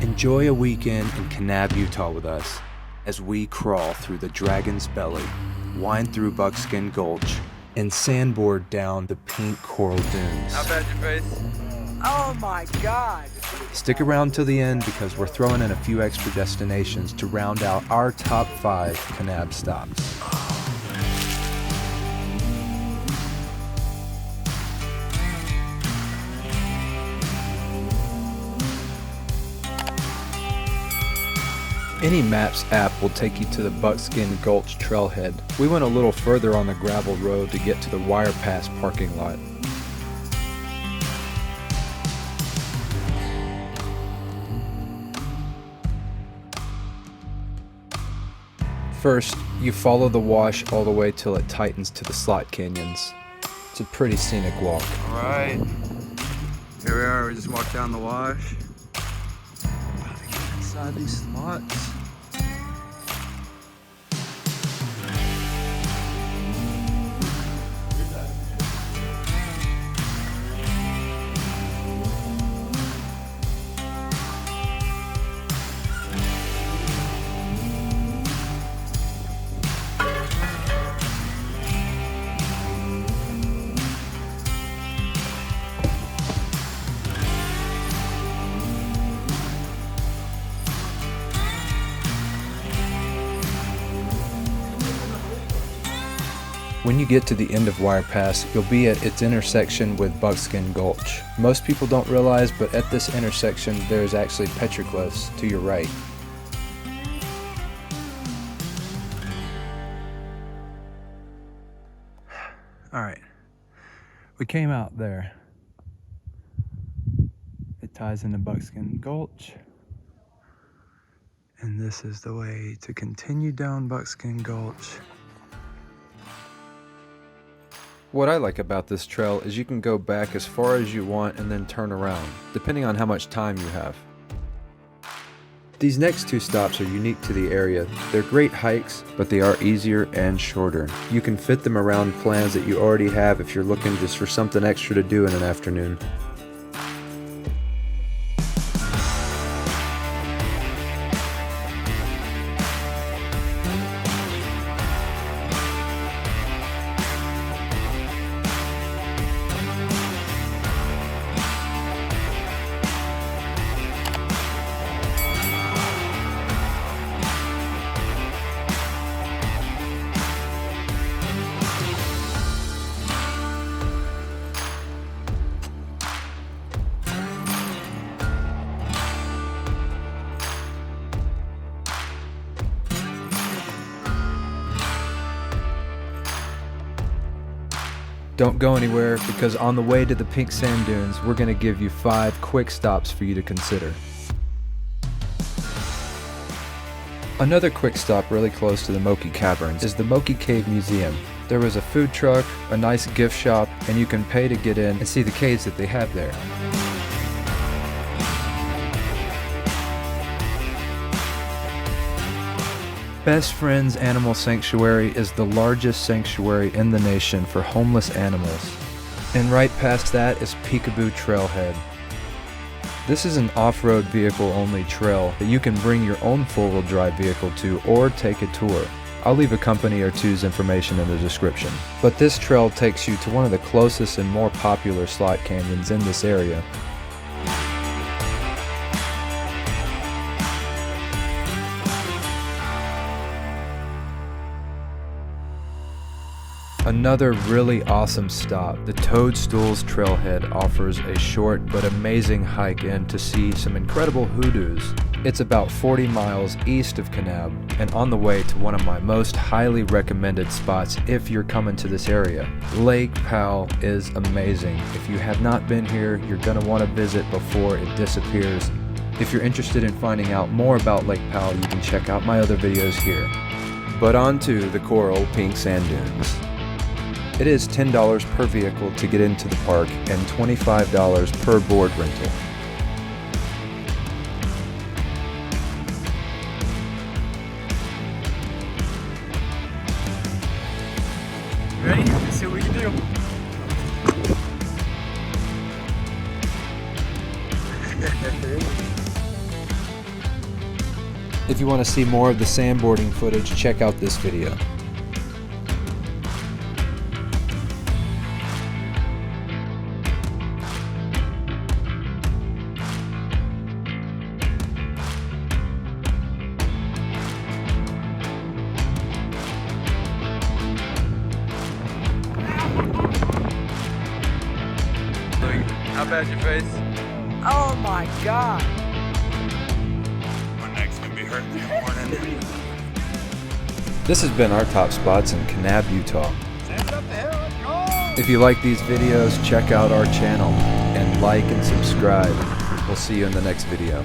Enjoy a weekend in Kanab, Utah with us as we crawl through the Dragon's Belly, wind through Buckskin Gulch, and sandboard down the pink coral dunes. How bad your face? Oh my God. Stick around till the end because we're throwing in a few extra destinations to round out our top 5 Kanab stops. Any Maps app will take you to the Buckskin Gulch trailhead. We went a little further on the gravel road to get to the Wire Pass parking lot. First, you follow the wash all the way till it tightens to the slot canyons. It's a pretty scenic walk. All right. Here we are. We just walked down the wash. About to get inside these slots. When you get to the end of Wire Pass, you'll be at its intersection with Buckskin Gulch. Most people don't realize, but at this intersection, there is actually petroglyphs to your right. All right, we came out there. It ties into Buckskin Gulch. And this is the way to continue down Buckskin Gulch. What I like about this trail is you can go back as far as you want and then turn around, depending on how much time you have. These next 2 stops are unique to the area. They're great hikes, but they are easier and shorter. You can fit them around plans that you already have if you're looking just for something extra to do in an afternoon. Don't go anywhere because on the way to the pink sand dunes, we're going to give you 5 quick stops for you to consider. Another quick stop really close to the Moki Caverns is the Moki Cave Museum. There was a food truck, a nice gift shop, and you can pay to get in and see the caves that they have there. Best Friends Animal Sanctuary is the largest sanctuary in the nation for homeless animals. And right past that is Peekaboo Trailhead. This is an off-road vehicle only trail that you can bring your own four-wheel drive vehicle to or take a tour. I'll leave a company or two's information in the description. But this trail takes you to one of the closest and more popular slot canyons in this area. Another really awesome stop, the Toadstools Trailhead offers a short but amazing hike in to see some incredible hoodoos. It's about 40 miles east of Kanab and on the way to one of my most highly recommended spots if you're coming to this area. Lake Powell is amazing. If you have not been here, you're going to want to visit before it disappears. If you're interested in finding out more about Lake Powell, you can check out my other videos here. But on to the coral pink sand dunes. It is $10 per vehicle to get into the park and $25 per board rental. Ready? Let's see what we can do. If you want to see more of the sandboarding footage, check out this video. How bad's your face? Oh my God. My neck's gonna be hurting in the morning. This has been our top spots in Kanab, Utah. If you like these videos, check out our channel and like and subscribe. We'll see you in the next video.